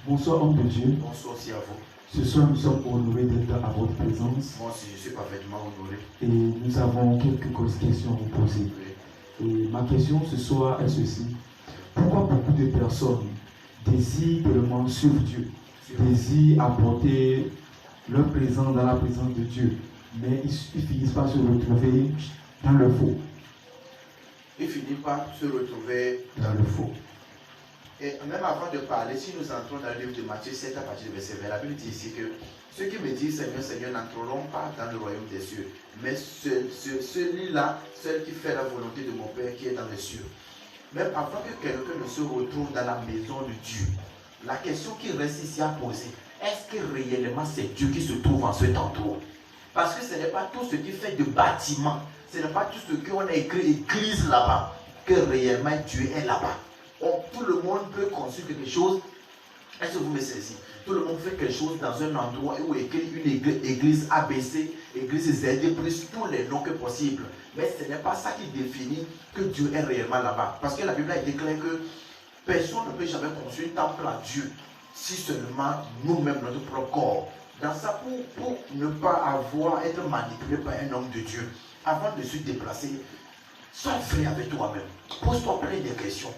Bonsoir, homme de Dieu. Bonsoir aussi à vous. Ce soir, nous sommes honorés d'être à votre présence. Moi aussi, je suis parfaitement honoré. Et nous avons quelques questions à vous poser. Oui. Et ma question ce soir est ceci. Pourquoi beaucoup de personnes désirent tellement suivre Dieu, désirent apporter leur présence dans la présence de Dieu, mais ils finissent par se retrouver dans le faux? Ils finissent par se retrouver dans le faux. Et même avant de parler, si nous entrons dans le livre de Matthieu 7 à partir du verset 20, la Bible dit ici que ceux qui me disent Seigneur, Seigneur n'entreront pas dans le royaume des cieux, mais celui-là, celui qui fait la volonté de mon Père qui est dans les cieux. Même avant que quelqu'un ne se retrouve dans la maison de Dieu, la question qui reste ici à poser, est-ce que réellement c'est Dieu qui se trouve en cet endroit? Parce que ce n'est pas tout ce qui fait de bâtiment, ce n'est pas tout ce qu'on a écrit église là-bas, que réellement Dieu est là-bas. Tout le monde peut construire quelque chose. Est-ce que vous me saisissez? Tout le monde fait quelque chose dans un endroit où écrit une église ABC, église ZD, plus tous les noms que possible. Mais ce n'est pas ça qui définit que Dieu est réellement là-bas. Parce que la Bible a été claire que personne ne peut jamais construire un temple à Dieu si seulement nous-mêmes, notre propre corps. Dans ça, pour ne pas être manipulé par un homme de Dieu, avant de se déplacer, sois vrai avec toi-même. Pose-toi plein de questions.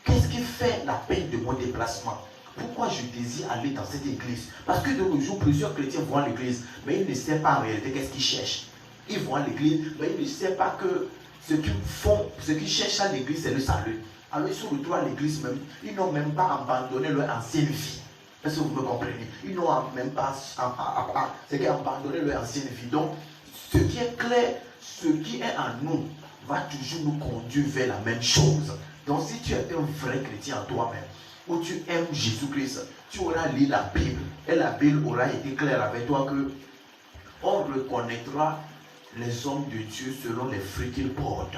Qu'est-ce qui fait la peine de mon déplacement? Pourquoi je désire aller dans cette église? Parce que de nos jours, plusieurs chrétiens vont à l'église, mais ils ne savent pas en réalité qu'est-ce qu'ils cherchent. Ils vont à l'église, mais ils ne savent pas que ce qu'ils cherchent à l'église, c'est le salut. Alors ils se retrouvent à l'église même, ils n'ont même pas abandonné leur ancienne vie. Est-ce que vous me comprenez? Ils n'ont même pas abandonné leur ancienne vie. Donc, ce qui est clair, ce qui est en nous, va toujours nous conduire vers la même chose. Donc si tu es un vrai chrétien en toi-même, où tu aimes Jésus-Christ, tu auras lu la Bible, et la Bible aura été claire avec toi que on reconnaîtra les hommes de Dieu selon les fruits qu'ils portent.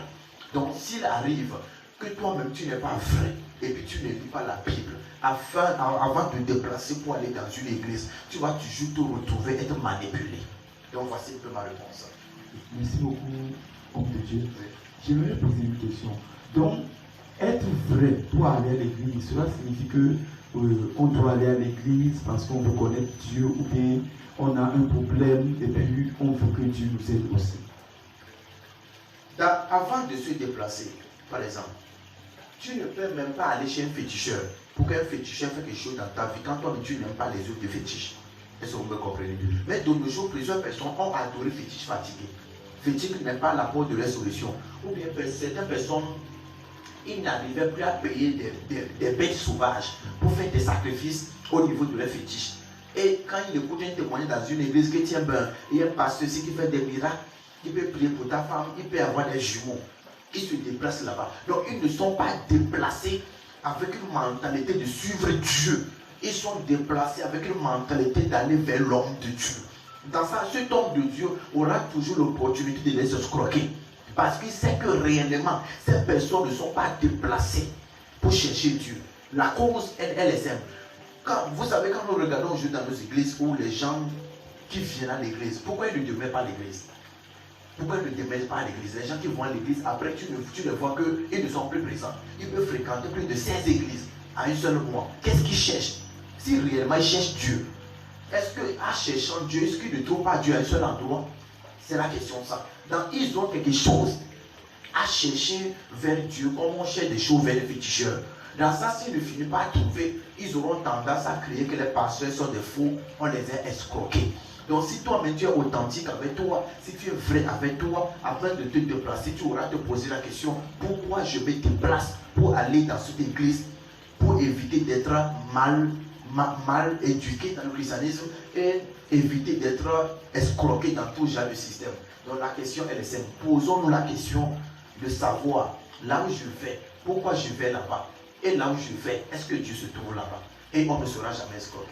Donc s'il arrive que toi-même tu n'es pas vrai, et puis tu ne lis pas la Bible, avant de te déplacer pour aller dans une église, tu vas toujours te retrouver être manipulé. Donc voici un peu ma réponse. Merci beaucoup, homme de Dieu. J'aimerais poser une question. Donc, être vrai pour aller à l'église, cela signifie que on doit aller à l'église parce qu'on veut connaître Dieu, ou bien on a un problème et puis on veut que Dieu nous aide aussi. Avant de se déplacer, par exemple, tu ne peux même pas aller chez un féticheur pour qu'un féticheur fasse quelque chose dans ta vie quand toi tu n'aimes pas les autres de fétiches. Est-ce que vous me comprenez? Mais de nos jours, plusieurs personnes ont adoré fétiche fatigué. Fétiche n'est pas la porte de la solution. Ou bien certaines personnes, ils n'arrivaient plus à payer des bêtes sauvages pour faire des sacrifices au niveau de leur fétiche. Et quand ils écoutent un témoignage dans une église qui tient bien, il y a un pasteur ici qui fait des miracles, il peut prier pour ta femme, il peut avoir des jumeaux. Ils se déplacent là-bas. Donc ils ne sont pas déplacés avec une mentalité de suivre Dieu. Ils sont déplacés avec une mentalité d'aller vers l'homme de Dieu. Dans ça, cet homme de Dieu aura toujours l'opportunité de les escroquer. Parce qu'il sait que réellement, ces personnes ne sont pas déplacées pour chercher Dieu. La cause, elle est simple. Vous savez, quand nous regardons aujourd'hui dans nos églises où les gens qui viennent à l'église, pourquoi ils ne demeurent pas à l'église? Pourquoi ils ne demeurent pas à l'église? Les gens qui vont à l'église, après tu les vois qu'ils ne sont plus présents. Ils peuvent fréquenter plus de 16 églises en un seul mois. Qu'est-ce qu'ils cherchent? Si réellement ils cherchent Dieu, est-ce qu'en cherchant Dieu, est-ce qu'ils ne trouvent pas Dieu à un seul endroit? C'est la question ça. Donc ils ont quelque chose à chercher vers Dieu, comme on cherche des choses vers les féticheurs. Dans ça, s'ils ne finissent pas à trouver, ils auront tendance à crier que les pasteurs sont des fous, on les a escroqués. Donc si toi-même tu es authentique avec toi, si tu es vrai avec toi, afin de te déplacer, tu auras te poser la question, pourquoi je me déplace pour aller dans cette église, pour éviter d'être mal éduqué dans le christianisme et éviter d'être escroqué dans tout genre de système. Donc la question elle est simple. Posons-nous la question de savoir là où je vais, pourquoi je vais là-bas, et là où je vais, est-ce que Dieu se trouve là-bas? Et on ne sera jamais escroqué.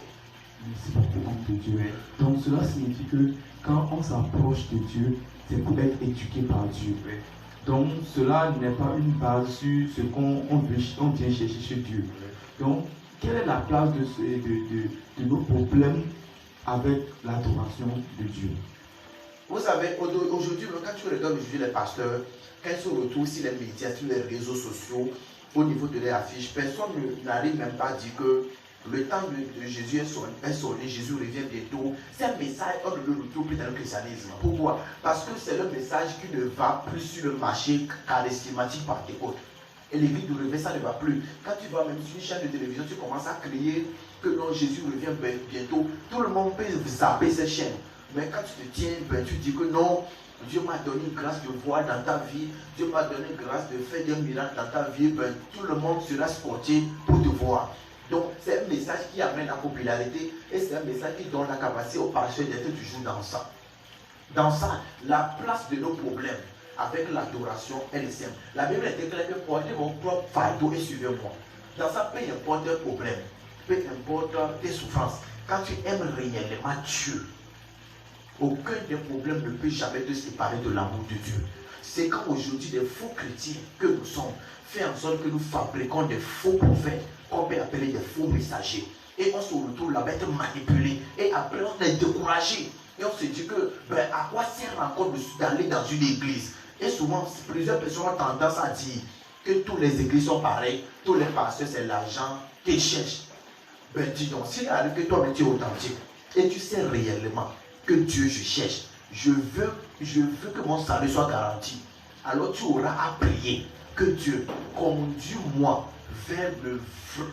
Merci beaucoup, homme de Dieu. Donc cela signifie que quand on s'approche de Dieu, c'est pour être éduqué par Dieu. Donc cela n'est pas une base sur ce qu'on vient chercher chez Dieu. Donc quelle est la place de nos problèmes avec l'adoration de Dieu? Vous savez, aujourd'hui, quand tu regardes aujourd'hui les pasteurs, quand ils se retrouvent sur les médias, sur les réseaux sociaux, au niveau de leur affiche, personne n'arrive même pas à dire que Le temps de Jésus est sonné, Jésus revient bientôt. C'est un message, on ne le retrouve plus dans le christianisme. Pourquoi? Parce que c'est le message qui ne va plus sur le marché charismatique pentecôte. Et l'église de réveil, ça ne va plus. Quand tu vas même sur une chaîne de télévision, tu commences à crier que non, Jésus revient bientôt. Tout le monde peut zapper cette chaîne. Mais quand tu te tiens, tu dis que non, Dieu m'a donné une grâce de voir dans ta vie. Dieu m'a donné une grâce de faire des miracles dans ta vie. Tout le monde sera sportif pour te voir. Donc, c'est un message qui amène la popularité et c'est un message qui donne la capacité au pasteur d'être toujours dans ça. Dans ça, la place de nos problèmes avec l'adoration est le simple. La Bible est claire que portez vos propres fardeaux et suivez-moi. Dans ça, peu importe le problème, peu importe tes souffrances, quand tu aimes réellement Dieu, aucun des problèmes ne peut jamais te séparer de l'amour de Dieu. C'est quand aujourd'hui des faux chrétiens que nous sommes fait en sorte que nous fabriquons des faux prophètes qu'on peut appeler des faux messagers. Et on se retrouve là-bas être manipulé. Et après on est découragé. Et on se dit que à quoi sert encore d'aller dans une église? Et souvent plusieurs personnes ont tendance à dire que toutes les églises sont pareilles, tous les pasteurs c'est l'argent qu'ils cherchent. Dis donc, s'il arrive que toi-même tu es authentique et tu sais réellement que Dieu je cherche, je veux que mon salut soit garanti, alors tu auras à prier que Dieu conduis-moi vers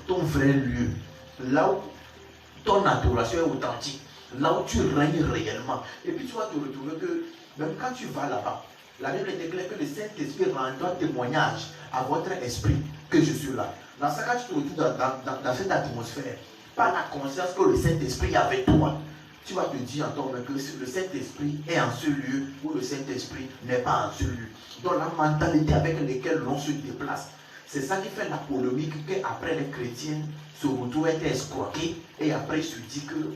ton vrai lieu, là où ton adoration est authentique, là où tu règnes réellement. Et puis tu vas te retrouver que même quand tu vas là-bas, la Bible est claire que le Saint-Esprit rendra témoignage à votre esprit que je suis là. Dans ce cas, tu te retrouves dans cette atmosphère, par la conscience que le Saint-Esprit est avec toi. Tu vas te dire en toi-même que le Saint-Esprit est en ce lieu ou le Saint-Esprit n'est pas en ce lieu. Donc la mentalité avec laquelle l'on se déplace, c'est ça qui fait la polémique qu'après les chrétiens se retrouvent être escroqués et après ils se disent que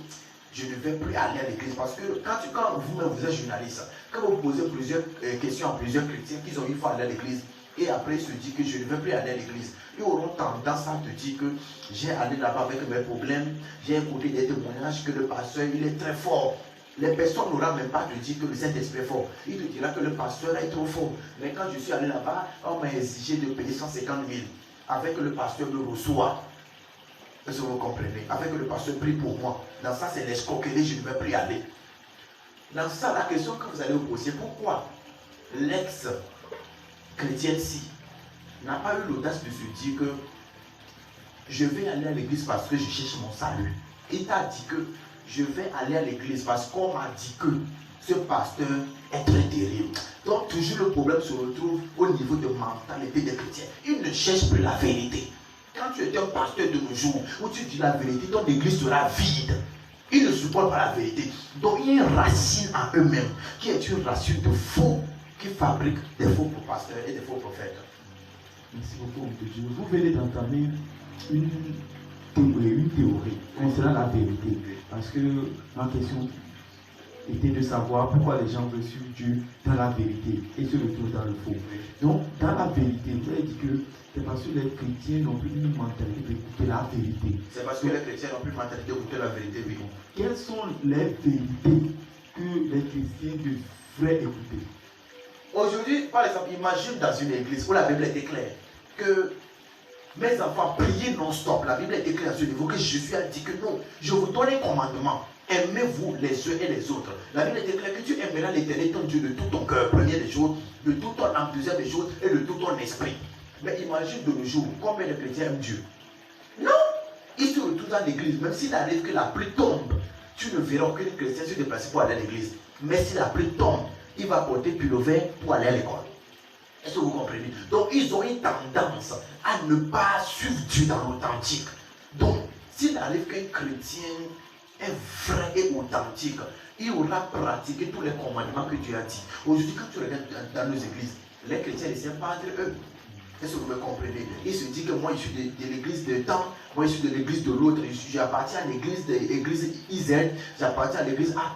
je ne vais plus aller à l'église. Parce que quand vous-même vous êtes journaliste, quand vous posez plusieurs questions à plusieurs chrétiens qui ont une fois allé à l'église et après ils se disent que je ne vais plus aller à l'église, ils auront tendance à te dire que j'ai allé là-bas avec mes problèmes, j'ai écouté des témoignages que le pasteur il est très fort. Les personnes n'auront même pas te dire que le Saint-Esprit est fort. Il te dira que le pasteur est trop fort. Mais quand je suis allé là-bas, on m'a exigé de payer 150 000. Avec le pasteur me reçoit. Est-ce que vous comprenez? Avec le pasteur prie pour moi. Dans ça, c'est l'escroquerie, je ne vais plus aller. Dans ça, la question que vous allez vous poser, pourquoi l'ex-chrétienne-ci n'a pas eu l'audace de se dire que je vais aller à l'église parce que je cherche mon salut? Il t'a dit que je vais aller à l'église parce qu'on m'a dit que ce pasteur est très terrible. Donc toujours le problème se retrouve au niveau de mentalité des chrétiens. Ils ne cherchent plus la vérité. Quand tu es un pasteur de nos jours, où tu dis la vérité, ton église sera vide. Ils ne supportent pas la vérité. Donc il y a une racine en eux-mêmes, qui est une racine de faux, qui fabrique des faux pasteurs et des faux prophètes. Merci beaucoup, M. Dieu. Vous venez d'entamer une théorie concernant la vérité. Parce que ma question était de savoir pourquoi les gens veulent suivre Dieu dans la vérité et se retrouvent dans le faux. Donc, dans la vérité, vous avez dit que c'est parce que les chrétiens n'ont plus une mentalité d'écouter la vérité. C'est parce que les chrétiens n'ont plus une mentalité d'écouter la vérité, oui. Quelles sont les vérités que les chrétiens devraient écouter? Aujourd'hui, par exemple, imagine dans une église où la Bible est claire que mes enfants, priez non-stop. La Bible est claire à ce niveau que Jésus a dit que non, je vous donne un commandement. Aimez-vous les uns et les autres. La Bible est claire que tu aimeras l'Éternel ton Dieu de tout ton cœur, premier des jours, de tout ton âme, deuxième des jours, et de tout ton esprit. Mais imagine de nos jours, combien de chrétiens aiment Dieu? Non! Ils se retrouvent dans l'église, même s'il arrive que la pluie tombe, tu ne verras aucun chrétien se déplacer pour aller à l'église. Mais si la pluie tombe, il va porter pullover pour aller à l'école. Est-ce que vous comprenez? Donc ils ont une tendance à ne pas suivre Dieu dans l'authentique. Donc, s'il arrive qu'un chrétien est vrai et authentique, il aura pratiqué tous les commandements que Dieu a dit. Aujourd'hui, quand tu regardes dans nos églises, les chrétiens ne s'aiment pas entre eux. Est-ce que vous me comprenez? Il se dit que moi je suis de l'église de temps, moi je suis de l'église de l'autre, j'appartiens à l'église IZ, j'appartiens à l'église A+.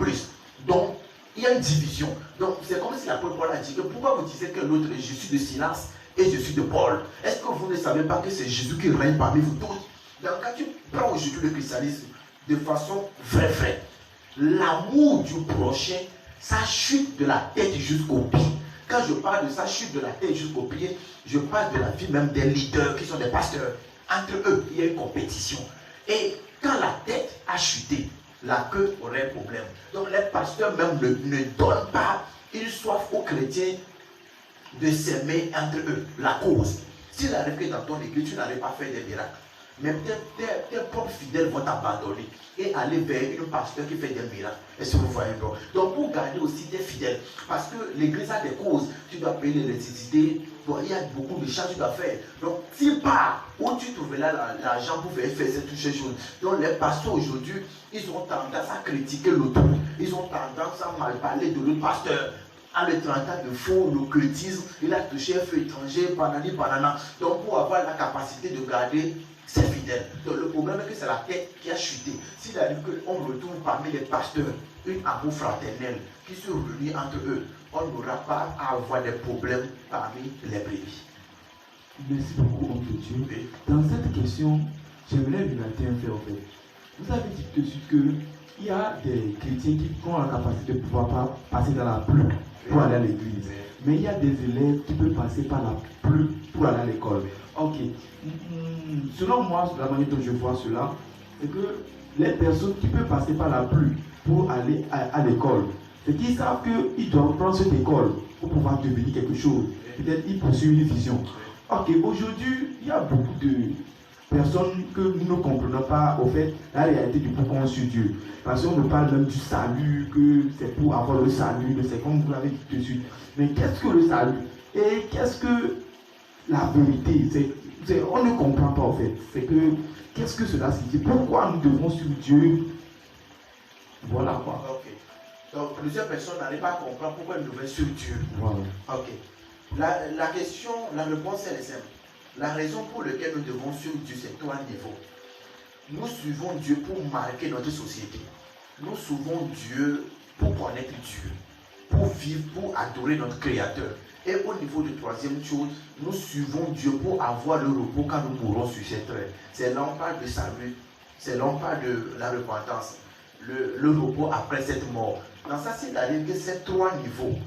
Donc, il y a une division. Donc, c'est comme si l'apôtre Paul a dit que pourquoi vous disiez que l'autre, je suis de Silas et je suis de Paul? Est-ce que vous ne savez pas que c'est Jésus qui règne parmi vous tous? Donc, quand tu prends aujourd'hui le christianisme de façon vraie, l'amour du prochain, ça chute de la tête jusqu'au pied. Quand je parle de ça chute de la tête jusqu'au pied, je parle de la vie même des leaders qui sont des pasteurs. Entre eux, il y a une compétition. Et quand la tête a chuté, la queue aurait un problème. Donc les pasteurs même ne donnent pas une soif aux chrétiens de s'aimer entre eux, la cause. S'il arrive que dans ton église, tu n'arrives pas à faire des miracles, même tes propres fidèles vont t'abandonner et aller vers une pasteur qui fait des miracles. Est-ce que vous voyez? Donc pour garder aussi tes fidèles, parce que l'église a des causes, tu dois payer l'électricité, il y a beaucoup de choses que tu dois faire. Donc si pas où tu trouveras l'argent pour faire toutes ces choses. Donc les pasteurs aujourd'hui, ils ont tendance à critiquer l'autre, ils ont tendance à mal parler de l'autre pasteur. En le traitant de faux, l'occultisme, il a touché un feu étranger, banana. Donc pour avoir la capacité de garder ses fidèles. Donc le problème est que c'est la tête qui a chuté. S'il arrive qu'on retrouve parmi les pasteurs une amour fraternel qui se réunit entre eux, on n'aura pas à avoir des problèmes parmi les brebis. Merci beaucoup, homme de Dieu. Oui. Dans cette question, j'aimerais relater un fait en fait. Vous avez dit tout de suite qu'il y a des chrétiens qui ont la capacité de pouvoir passer dans la pluie pour aller à l'église. Mais il y a des élèves qui peuvent passer par la pluie pour aller à l'école. Ok. Selon moi, la manière dont je vois cela, c'est que les personnes qui peuvent passer par la pluie pour aller à l'école, c'est qu'ils savent qu'ils doivent prendre cette école pour pouvoir devenir quelque chose. Peut-être ils poursuivent une vision. Ok, aujourd'hui, il y a beaucoup de personnes que nous ne comprenons pas, au fait, la réalité du pourquoi sur Dieu. Parce qu'on nous parle même du salut, que c'est pour avoir le salut, c'est comme vous l'avez dit tout de suite. Mais qu'est-ce que le salut? Et qu'est-ce que la vérité? On ne comprend pas, en fait. C'est que, qu'est-ce que cela signifie? Pourquoi nous devons suivre Dieu? Voilà quoi. Ok. Donc, plusieurs personnes n'arrivent pas à comprendre pourquoi nous devons suivre Dieu. Voilà. Ok. La question, la réponse, elle est simple. La raison pour laquelle nous devons suivre Dieu, c'est trois niveaux. Nous suivons Dieu pour marquer notre société. Nous suivons Dieu pour connaître Dieu, pour vivre, pour adorer notre Créateur. Et au niveau de troisième chose, nous suivons Dieu pour avoir le repos quand nous mourrons sur cette terre. C'est là on parle de salut, c'est là on parle de la repentance, le repos après cette mort. Dans ça, s'il arrive que ces trois niveaux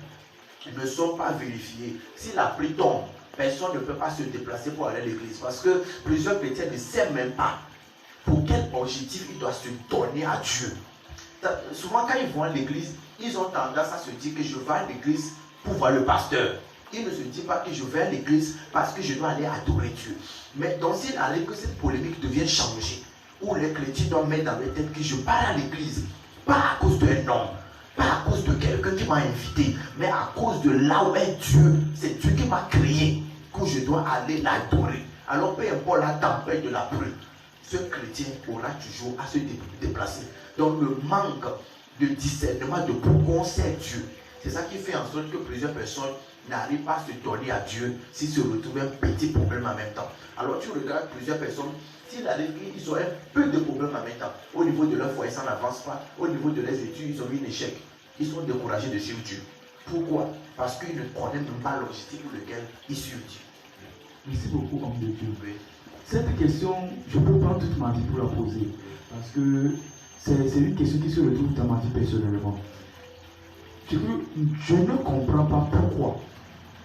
ne sont pas vérifiés, si la pluie tombe, personne ne peut pas se déplacer pour aller à l'église. Parce que plusieurs chrétiens ne savent même pas pour quel objectif ils doivent se donner à Dieu. Souvent, quand ils vont à l'église, ils ont tendance à se dire que je vais à l'église pour voir le pasteur. Ils ne se disent pas que je vais à l'église parce que je dois aller adorer Dieu. Mais donc, s'il arrive que cette polémique devienne changée, où les chrétiens doivent mettre dans leur tête que je pars à l'église, pas à cause d'un homme, pas à cause de quelqu'un qui m'a invité, mais à cause de là où est Dieu. C'est Dieu qui m'a créé, que je dois aller l'adorer. Alors, peu importe la tempête de la pluie, ce chrétien aura toujours à se déplacer. Donc, le manque de discernement de pourquoi on sait Dieu, c'est ça qui fait en sorte que plusieurs personnes n'arrivent pas à se donner à Dieu s'ils se retrouvent un petit problème en même temps. Alors, tu regardes plusieurs personnes, s'il arrive qu'ils ont un peu de problèmes en même temps, au niveau de leur foyer, ça n'avance pas, au niveau de leurs études, ils ont eu un échec. Ils sont découragés de suivre Dieu. Pourquoi? Parce qu'ils ne connaissent même pas l'objectif pour lequel ils suivent Dieu. Merci beaucoup, homme de Dieu. Oui. Cette question, je peux prendre toute ma vie pour la poser. Parce que c'est une question qui se retrouve dans ma vie personnellement. Je ne comprends pas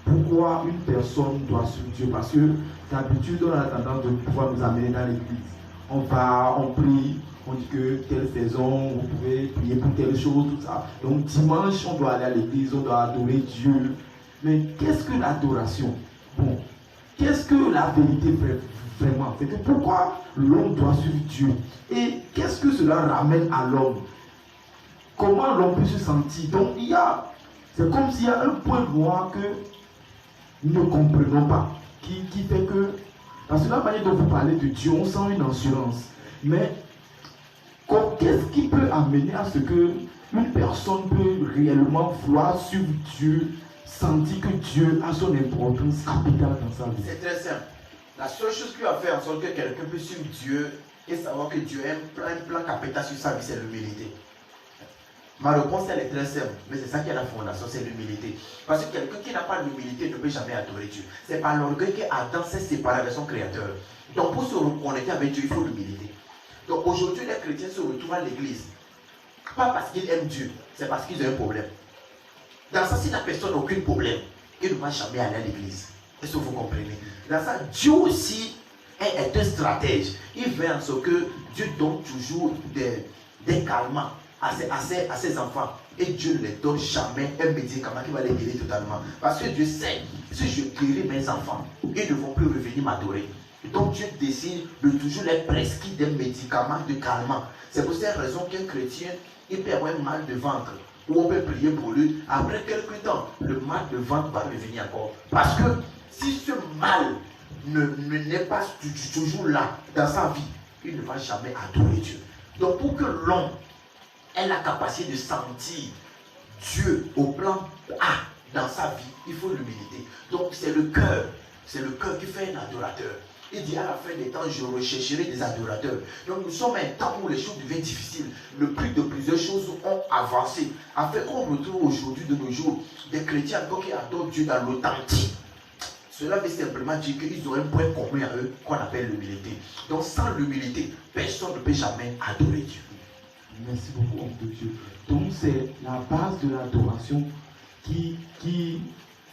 pourquoi une personne doit suivre Dieu. Parce que d'habitude, on a tendance de pouvoir nous amener dans l'église. On va, on prie, on dit que telle saison, vous pouvez prier pour telle chose, tout ça. Donc dimanche, on doit aller à l'église, on doit adorer Dieu. Mais qu'est-ce que l'adoration? Bon, qu'est-ce que la vérité vraiment? C'est que pourquoi l'homme doit suivre Dieu? Et qu'est-ce que cela ramène à l'homme? Comment l'homme peut se sentir? Donc c'est comme s'il y a un point noir que nous ne comprenons pas, qui fait que, parce que la manière dont vous parlez de Dieu, on sent une assurance. Mais qu'est-ce qui peut amener à ce que une personne peut réellement vouloir suivre Dieu, sentir que Dieu a son importance capitale dans sa vie? C'est très simple. La seule chose qui va faire en sorte que quelqu'un puisse suivre Dieu et savoir que Dieu a un plan capital sur sa vie, c'est l'humilité. Ma réponse, elle est très simple, mais c'est ça qui est la fondation, c'est l'humilité. Parce que quelqu'un qui n'a pas l'humilité ne peut jamais adorer Dieu. C'est par l'orgueil qu'Adam s'est séparé de son Créateur. Donc pour se reconnecter avec Dieu, il faut l'humilité. Donc aujourd'hui, les chrétiens se retrouvent à l'église. Pas parce qu'ils aiment Dieu, c'est parce qu'ils ont un problème. Dans ça, si la personne n'a aucun problème, il ne va jamais aller à l'église. Est-ce que vous comprenez? Dans ça, Dieu aussi est un stratège. Il veut en sorte que Dieu donne toujours des calmants à ses enfants. Et Dieu ne les donne jamais un médicament qui va les guérir totalement. Parce que Dieu sait, si je guéris mes enfants, ils ne vont plus revenir m'adorer. Donc Dieu décide de toujours les prescrire des médicaments de calmant. C'est pour cette raison qu'un chrétien, il peut avoir un mal de ventre, ou on peut prier pour lui. Après quelques temps, le mal de ventre va revenir encore. Parce que si ce mal n'est pas toujours là dans sa vie, il ne va jamais adorer Dieu. Donc pour que l'homme ait la capacité de sentir Dieu au plan A dans sa vie, il faut l'humilité. Donc c'est le cœur qui fait un adorateur. Il dit à la fin des temps, je rechercherai des adorateurs. Donc nous sommes à un temps où les choses deviennent difficiles. Le prix de plusieurs choses ont avancé. Afin qu'on retrouve aujourd'hui de nos jours des chrétiens encore qui adorent Dieu dans l'authentique. Cela veut simplement dire qu'ils ont un point commun à eux qu'on appelle l'humilité. Donc sans l'humilité, personne ne peut jamais adorer Dieu. Merci beaucoup, homme de Dieu. Donc c'est la base de l'adoration qui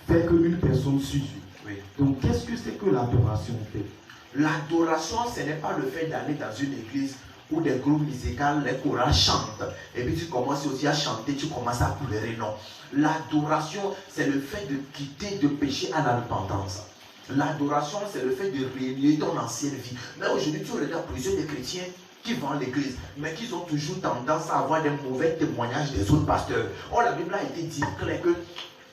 fait qu'une personne suit Dieu. Oui. Donc qu'est-ce que c'est que l'adoration fait? L'adoration, ce n'est pas le fait d'aller dans une église où des groupes musicaux, les chorales chantent. Et puis tu commences aussi à chanter, tu commences à pleurer. Non. L'adoration, c'est le fait de quitter de péché à la repentance. L'adoration, c'est le fait de réunir ton ancienne vie. Mais aujourd'hui, tu regardes plusieurs des chrétiens qui vont à l'église, mais qui ont toujours tendance à avoir des mauvais témoignages des autres pasteurs. Or, la Bible a été dit clair que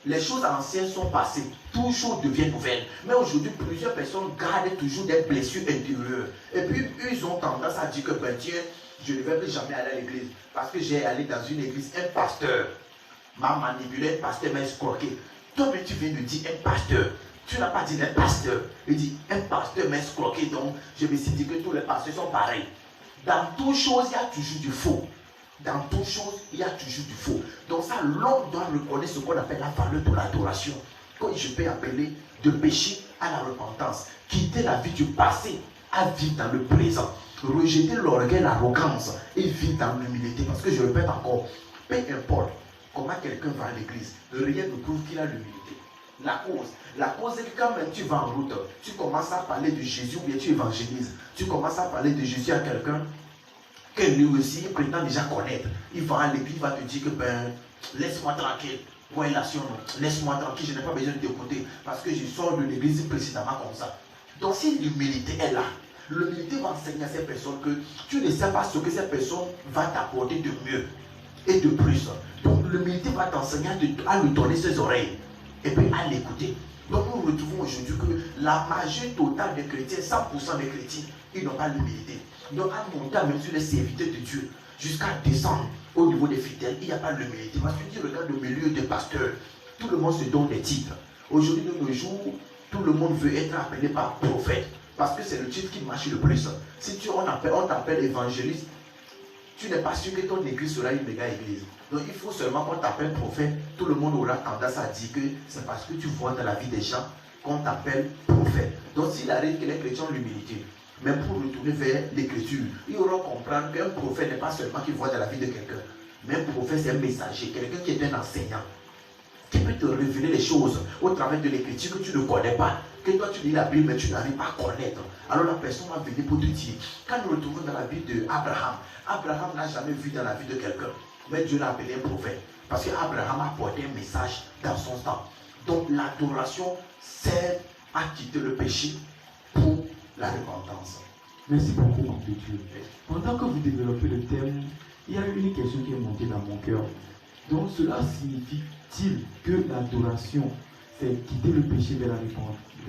les choses anciennes sont passées, tout chose devient nouvelle. Mais aujourd'hui, plusieurs personnes gardent toujours des blessures intérieures. Et puis, ils ont tendance à dire que, ben tiens, je ne vais plus jamais aller à l'église. Parce que j'ai allé dans une église, un pasteur m'a manipulé, un pasteur m'a escroqué. Toi, mais tu viens de dire un pasteur. Tu n'as pas dit un pasteur. Il dit, un pasteur m'a escroqué. Donc, je me suis dit que tous les pasteurs sont pareils. Dans toute chose, il y a toujours du faux. Dans toute chose, il y a toujours du faux. Donc ça, l'homme doit reconnaître ce qu'on appelle la valeur de l'adoration. Quand je peux appeler de péché à la repentance, quitter la vie du passé à vivre dans le présent, rejeter l'orgueil, l'arrogance et vivre dans l'humilité. Parce que je répète encore, peu importe comment quelqu'un va à l'église, rien ne prouve qu'il a l'humilité. La cause est que quand même tu vas en route, tu commences à parler de Jésus ou bien tu évangélises, tu commences à parler de Jésus à quelqu'un que lui aussi il prétend déjà connaître. Il va à l'église, il va te dire que ben, laisse-moi tranquille. Relation, laisse-moi tranquille, je n'ai pas besoin de t'écouter parce que je sors de l'église précédemment comme ça. Donc si l'humilité est là, l'humilité va enseigner à ces personnes que tu ne sais pas ce que cette personne va t'apporter de mieux et de plus. Donc l'humilité va t'enseigner à lui donner ses oreilles et puis à l'écouter. Donc nous retrouvons aujourd'hui que la majorité totale des chrétiens, 100% des chrétiens, ils n'ont pas l'humilité. Donc à monter même sur les serviteurs de Dieu, jusqu'à descendre au niveau des fidèles, il n'y a pas l'humilité. Parce que tu regardes le milieu des pasteurs, tout le monde se donne des titres. Aujourd'hui, de nos jours, tout le monde veut être appelé par prophète. Parce que c'est le titre qui marche le plus. Si on t'appelle évangéliste, tu n'es pas sûr que ton église sera une méga église. Donc il faut seulement qu'on t'appelle prophète. Tout le monde aura tendance à dire que c'est parce que tu vois dans la vie des gens qu'on t'appelle prophète. Donc s'il arrive que les chrétiens ont l'humilité, même pour retourner vers l'écriture, ils auront comprendre qu'un prophète n'est pas seulement qui voit dans la vie de quelqu'un, mais un prophète c'est un messager, quelqu'un qui est un enseignant, qui peut te révéler les choses au travers de l'écriture que tu ne connais pas, que toi tu lis la Bible mais tu n'arrives pas à connaître. Alors la personne va venir pour te dire. Quand nous retrouvons dans la vie d'Abraham, Abraham n'a jamais vu dans la vie de quelqu'un, mais Dieu l'a appelé un prophète, parce qu'Abraham a porté un message dans son temps. Donc l'adoration sert à quitter le péché pour la repentance. Merci beaucoup, homme de Dieu. Pendant que vous développez le thème, il y a une question qui est montée dans mon cœur. Donc cela signifie-t-il que l'adoration, c'est quitter le péché vers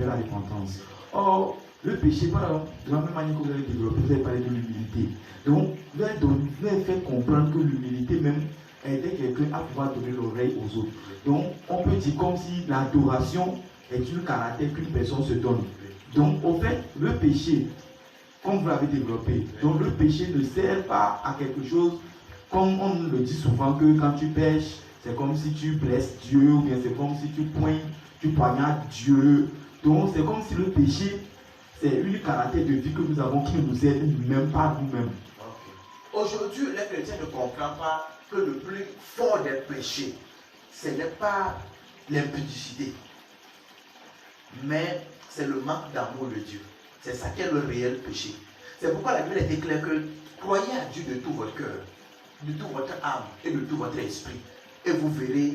la repentance? Or, le péché, par exemple, de la même manière que vous avez développé, vous avez parlé de l'humilité. Donc, vous avez fait comprendre que l'humilité même aidait quelqu'un à pouvoir donner l'oreille aux autres. Donc, on peut dire comme si l'adoration est une caractère qu'une personne se donne. Donc, au fait, le péché, comme vous l'avez développé, donc le péché ne sert pas à quelque chose, comme on le dit souvent, que quand tu pêches, c'est comme si tu blesses Dieu, ou bien c'est comme si tu poignardes Dieu. Donc, c'est comme si le péché, c'est une caractère de vie que nous avons qui ne nous aide même pas nous-mêmes. Okay. Aujourd'hui, les chrétiens ne comprennent pas que le plus fort des péchés, ce n'est pas l'impudicité, mais c'est le manque d'amour de Dieu. C'est ça qui est le réel péché. C'est pourquoi la Bible est claire que croyez à Dieu de tout votre cœur, de toute votre âme et de tout votre esprit. Et vous verrez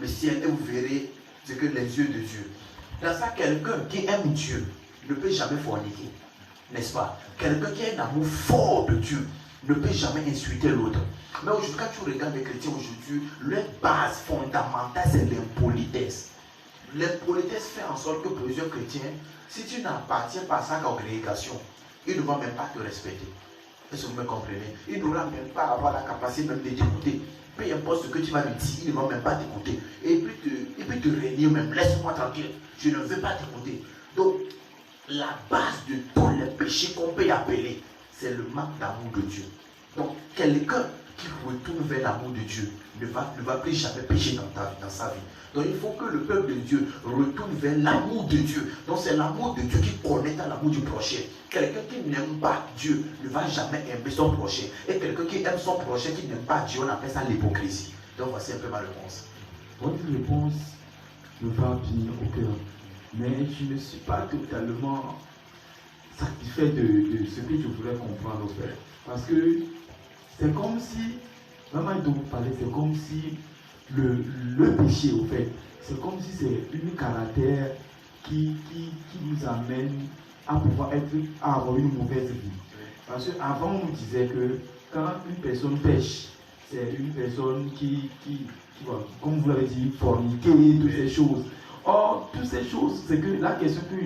le ciel et vous verrez ce que les yeux de Dieu. Dans ça, quelqu'un qui aime Dieu ne peut jamais forniquer. N'est-ce pas? Quelqu'un qui a un amour fort de Dieu ne peut jamais insulter l'autre. Mais aujourd'hui, quand tu regardes les chrétiens aujourd'hui, leur base fondamentale, c'est l'impolitesse. L'impolitesse fait en sorte que plusieurs chrétiens, si tu n'appartiens pas à sa congrégation, ils ne vont même pas te respecter. Est-ce que vous me comprenez? Ils ne vont même pas avoir la capacité même de t'écouter. Peu importe ce que tu vas lui dire, ils ne vont même pas t'écouter. Et puis te réunir même, laisse-moi tranquille, je ne veux pas t'écouter. Donc, la base de tous les péchés qu'on peut appeler, c'est le manque d'amour de Dieu. Donc, quelqu'un qui retourne vers l'amour de Dieu ne va plus jamais pécher dans sa vie. Donc, il faut que le peuple de Dieu retourne vers l'amour de Dieu. Donc, c'est l'amour de Dieu qui connecte à l'amour du prochain. Quelqu'un qui n'aime pas Dieu ne va jamais aimer son prochain. Et quelqu'un qui aime son prochain, qui n'aime pas Dieu, on appelle ça l'hypocrisie. Donc, voici un peu ma réponse. Votre réponse me va bien au cœur. Mais je ne suis pas totalement satisfait de ce que je voulais comprendre, au fait. Parce que c'est comme si, vraiment dont vous parlez, c'est comme si le péché, au fait, c'est comme si c'est une caractère qui nous amène à pouvoir à avoir une mauvaise vie. Parce qu'avant, on nous disait que quand une personne pêche, c'est une personne qui comme vous l'avez dit, forniquer, toutes ces choses. Or, toutes ces choses, c'est que la question que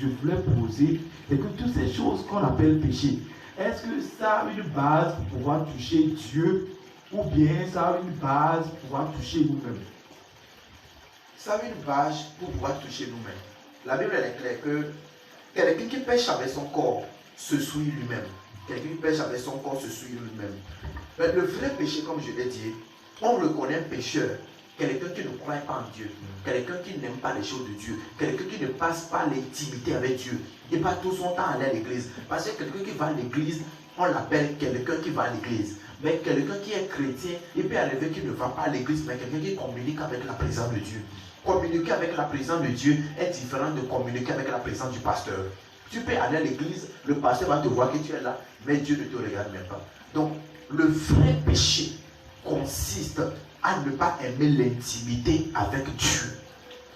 je voulais poser, c'est que toutes ces choses qu'on appelle péché, est-ce que ça a une base pour pouvoir toucher Dieu ou bien ça a une base pour pouvoir toucher nous-mêmes? Ça a une base pour pouvoir toucher nous-mêmes. La Bible est claire que quelqu'un qui pêche avec son corps se souille lui-même. Quelqu'un qui pêche avec son corps se souille lui-même. Mais le vrai péché, comme je l'ai dit, on reconnaît un pécheur, quelqu'un qui ne croit pas en Dieu, quelqu'un qui n'aime pas les choses de Dieu, quelqu'un qui ne passe pas l'intimité avec Dieu, et pas tout son temps aller à l'église. Parce que quelqu'un qui va à l'église, on l'appelle quelqu'un qui va à l'église. Mais quelqu'un qui est chrétien, il peut arriver qu'il ne va pas à l'église, mais quelqu'un qui communique avec la présence de Dieu. Communiquer avec la présence de Dieu est différent de communiquer avec la présence du pasteur. Tu peux aller à l'église, le pasteur va te voir que tu es là, mais Dieu ne te regarde même pas. Donc, le vrai péché consiste à ne pas aimer l'intimité avec Dieu.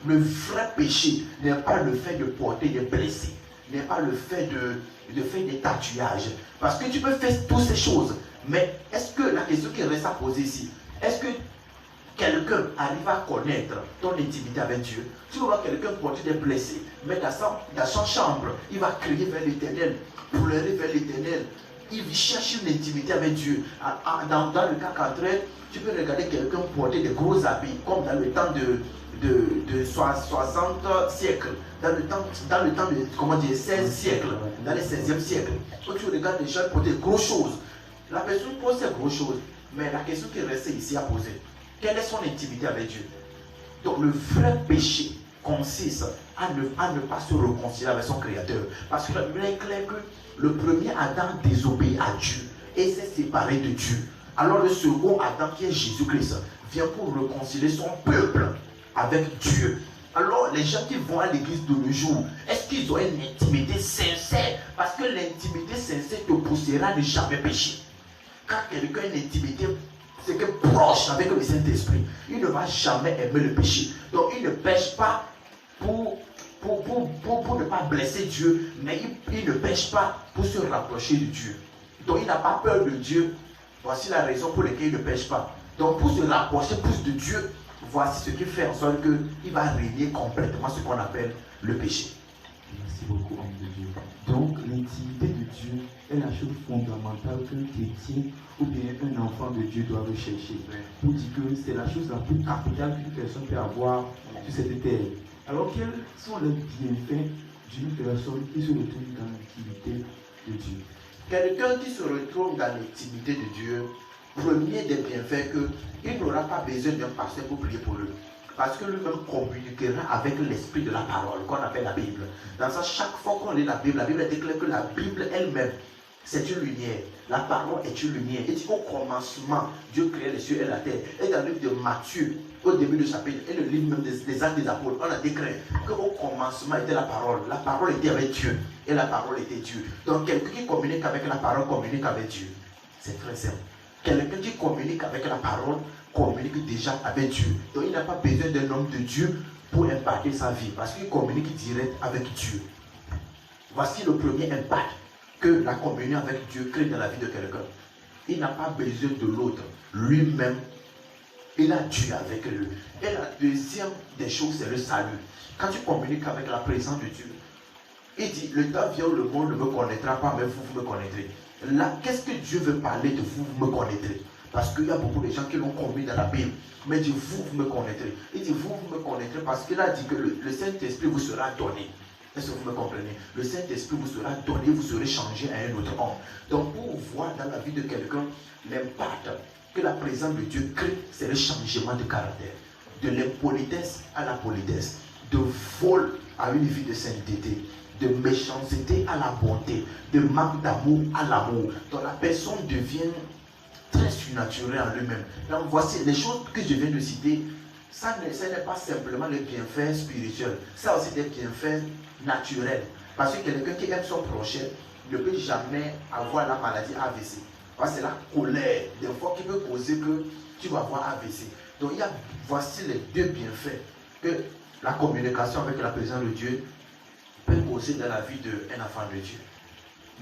Le vrai péché n'est pas le fait de porter des blessés, n'est pas le fait de faire des tatouages. Parce que tu peux faire toutes ces choses, mais est-ce que la question qui reste à poser ici, est-ce que quelqu'un arrive à connaître ton intimité avec Dieu? Tu vois quelqu'un porter des blessés, mais dans sa chambre, il va crier vers l'Éternel, pleurer vers l'Éternel. Il cherche une intimité avec Dieu. Dans le cas contraire, tu peux regarder quelqu'un porter des gros habits, comme dans le temps de 60 siècles, dans le temps de, comment dire, 16 siècles, dans les 16e siècle. Quand tu regardes les gens porter des grosses choses, la personne pose ces grosses choses, mais la question qui reste ici à poser, quelle est son intimité avec Dieu? Donc le vrai péché consiste à ne pas se réconcilier avec son Créateur. Parce que la Bible est claire que le premier Adam désobéit à Dieu et s'est séparé de Dieu. Alors le second Adam, qui est Jésus-Christ, vient pour réconcilier son peuple avec Dieu. Alors les gens qui vont à l'église de nos jours, est-ce qu'ils ont une intimité sincère? Parce que l'intimité sincère te poussera à ne jamais pécher. Quand quelqu'un a une intimité, c'est que proche avec le Saint-Esprit, il ne va jamais aimer le péché. Donc il ne pêche pas pour ne pas blesser Dieu, mais il ne pêche pas pour se rapprocher de Dieu. Donc il n'a pas peur de Dieu. Voici la raison pour laquelle il ne pêche pas. Donc pour se rapprocher plus de Dieu, voici ce qui fait en sorte qu'il va régner complètement ce qu'on appelle le péché. Merci beaucoup, homme de Dieu. Donc l'intimité de Dieu est la chose fondamentale qu'un chrétien ou bien un enfant de Dieu doit rechercher. Pour dire que c'est la chose la plus capitale qu'une personne peut avoir sur cette terre. Alors quels sont les bienfaits d'une personne qui se retrouve dans l'intimité de Dieu? Quelqu'un qui se retrouve dans l'intimité de Dieu, premier des bienfaits, qu'il n'aura pas besoin d'un pasteur pour prier pour lui. Parce que lui-même communiquera avec l'esprit de la parole, qu'on appelle la Bible. Dans ça, chaque fois qu'on lit la Bible est claire que la Bible elle-même, c'est une lumière. La parole est une lumière. Et dit au commencement, Dieu créait les cieux et la terre. Et dans le livre de Matthieu, au début du chapitre, et le livre même des Actes des Apôtres, on a décrit qu'au commencement était la parole. La parole était avec Dieu. et la parole était Dieu. Donc quelqu'un qui communique avec la parole communique avec Dieu. C'est très simple. Quelqu'un qui communique avec la parole communique déjà avec Dieu. Donc il n'a pas besoin d'un homme de Dieu pour impacter sa vie, parce qu'il communique direct avec Dieu. Voici le premier impact que la communion avec Dieu crée dans la vie de quelqu'un. Il n'a pas besoin de l'autre. Lui-même, il a Dieu avec lui. Et la deuxième des choses, c'est le salut. Quand tu communiques avec la présence de Dieu, il dit, le temps vient où le monde ne me connaîtra pas, mais vous me connaîtrez. Là, qu'est-ce que Dieu veut parler de vous, vous me connaîtrez? Parce qu'il y a beaucoup de gens qui l'ont commis dans la Bible. Mais il dit, vous me connaîtrez. Il dit, vous me connaîtrez parce qu'il a dit que le Saint-Esprit vous sera donné. Est-ce que vous me comprenez? Le Saint-Esprit vous sera donné, vous serez changé à un autre homme. Donc, pour voir dans la vie de quelqu'un l'impact que la présence de Dieu crée, c'est le changement de caractère. De l'impolitesse à la politesse. De vol à une vie de sainteté. De méchanceté à la bonté. De manque d'amour à l'amour. Donc, la personne devient très surnaturelle en lui-même. Donc, voici les choses que je viens de citer. Ça n'est pas simplement les bienfaits spirituels. Ça aussi des bienfaits naturels. Parce que quelqu'un qui aime son prochain ne peut jamais avoir la maladie AVC. Parce que c'est la colère, des fois, qui peut causer que tu vas avoir AVC. Donc, voici les deux bienfaits que la communication avec la présence de Dieu peut causer dans la vie d'un enfant de Dieu.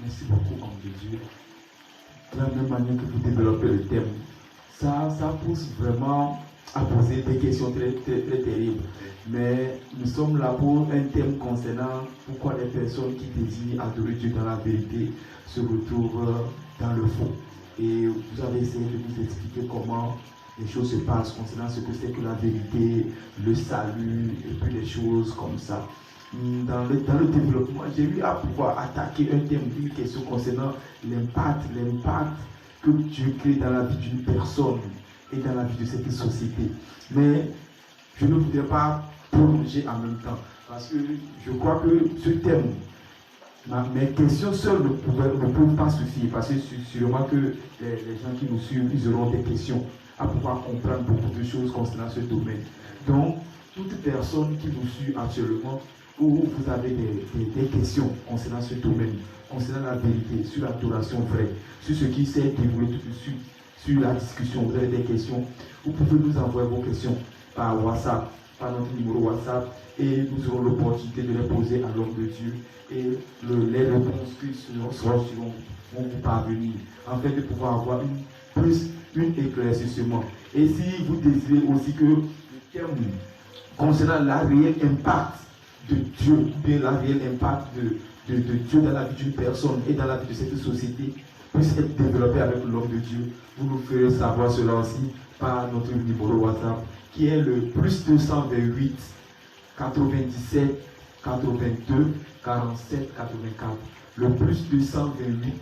Merci beaucoup, homme de Dieu. De la même manière que vous développez le thème, ça pousse vraiment à poser des questions très, très, très terribles. Mais nous sommes là pour un thème concernant pourquoi les personnes qui désirent adorer Dieu dans la vérité se retrouvent dans le faux. Et vous avez essayé de nous expliquer comment les choses se passent concernant ce que c'est que la vérité, le salut, et puis des choses comme ça. Dans le développement, j'ai eu à pouvoir attaquer un thème, une question concernant l'impact que Dieu crée dans la vie d'une personne et dans la vie de cette société. Mais je ne voudrais pas prolonger en même temps, parce que je crois que ce thème, mes questions seules ne peuvent pas suffire, parce que sûrement que les gens qui nous suivent, ils auront des questions à pouvoir comprendre beaucoup de choses concernant ce domaine. Donc, toute personne qui nous suit actuellement, ou vous avez des questions concernant ce domaine, concernant la vérité, sur l'adoration vraie, sur ce qui s'est déroulé tout de suite, sur la discussion, vous avez des questions, vous pouvez nous envoyer vos questions par WhatsApp, par notre numéro WhatsApp, et nous aurons l'opportunité de les poser à l'homme de Dieu, et les réponses qui vont vous parvenir, afin de pouvoir avoir une éclaircissement. Et si vous désirez aussi que le thème concernant la réelle impact de Dieu, ou bien la réelle impact de Dieu dans la vie d'une personne et dans la vie de cette société, puisse être développé avec l'homme de Dieu, vous nous ferez savoir cela aussi par notre numéro WhatsApp, qui est le plus 228 97 82 47 84. Le plus 228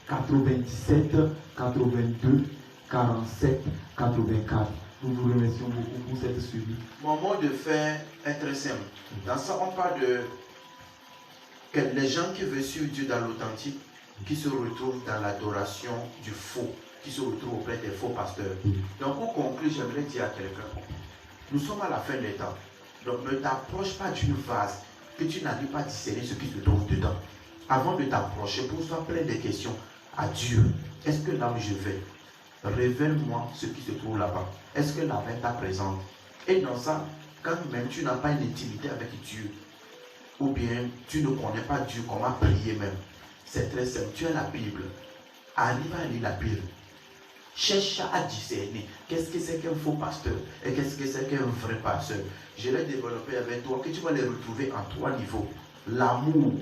97 82 47 84. Nous vous remercions beaucoup pour cette suivi. Mon mot de fin est très simple. Dans ça, on parle de que les gens qui veulent suivre Dieu dans l'authentique, qui se retrouvent dans l'adoration du faux, qui se retrouvent auprès des faux pasteurs. Donc, pour conclure, j'aimerais dire à quelqu'un, nous sommes à la fin des temps. Donc, ne t'approche pas d'une vase que tu n'arrives pas à discerner ce qui se trouve dedans. Avant de t'approcher, pose-toi plein de questions à Dieu. Est-ce que là où je vais, révèle-moi ce qui se trouve là-bas. Est-ce que la main t'a présente? Et dans ça, quand même tu n'as pas une intimité avec Dieu, ou bien tu ne connais pas Dieu, comment prier même, c'est très simple. Tu as la Bible. Arrive à lire la Bible. Cherche à discerner qu'est-ce que c'est qu'un faux pasteur et qu'est-ce que c'est qu'un vrai pasteur. Je l'ai développé avec toi, que tu vas les retrouver en 3 niveaux. L'amour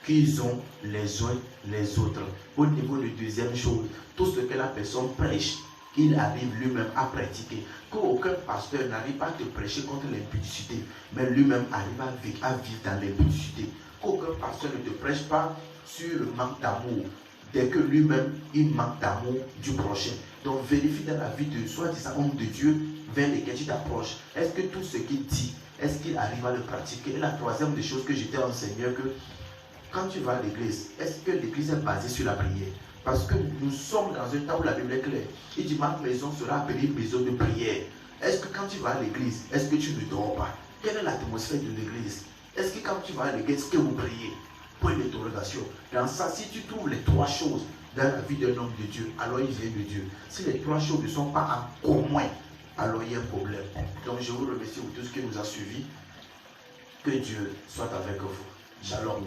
qu'ils ont les uns les autres. Au niveau de deuxième chose, tout ce que la personne prêche, il arrive lui-même à pratiquer. Qu'aucun pasteur n'arrive pas à te prêcher contre l'impudicité, mais lui-même arrive à vivre dans l'impudicité. Qu'aucun pasteur ne te prêche pas sur le manque d'amour, dès que lui-même il manque d'amour du prochain. Donc vérifie dans la vie de soi-disant homme de Dieu vers lesquels tu t'approches. Est-ce que tout ce qu'il dit, est-ce qu'il arrive à le pratiquer? Et la troisième des choses que je t'ai enseigné, que quand tu vas à l'église, est-ce que l'église est basée sur la prière? Parce que nous sommes dans un temps où la Bible est claire. Il dit, ma maison sera appelée maison de prière. Est-ce que quand tu vas à l'église, est-ce que tu ne dors pas? Quelle est l'atmosphère de l'église? Est-ce que quand tu vas à l'église, est-ce que vous priez? point d'interrogation. Dans ça, si tu trouves les trois choses dans la vie d'un homme de Dieu, alors il vient de Dieu. Si les trois choses ne sont pas en commun, alors il y a un problème. Donc je vous remercie pour tout ce qui nous a suivis. Que Dieu soit avec vous. Shalom.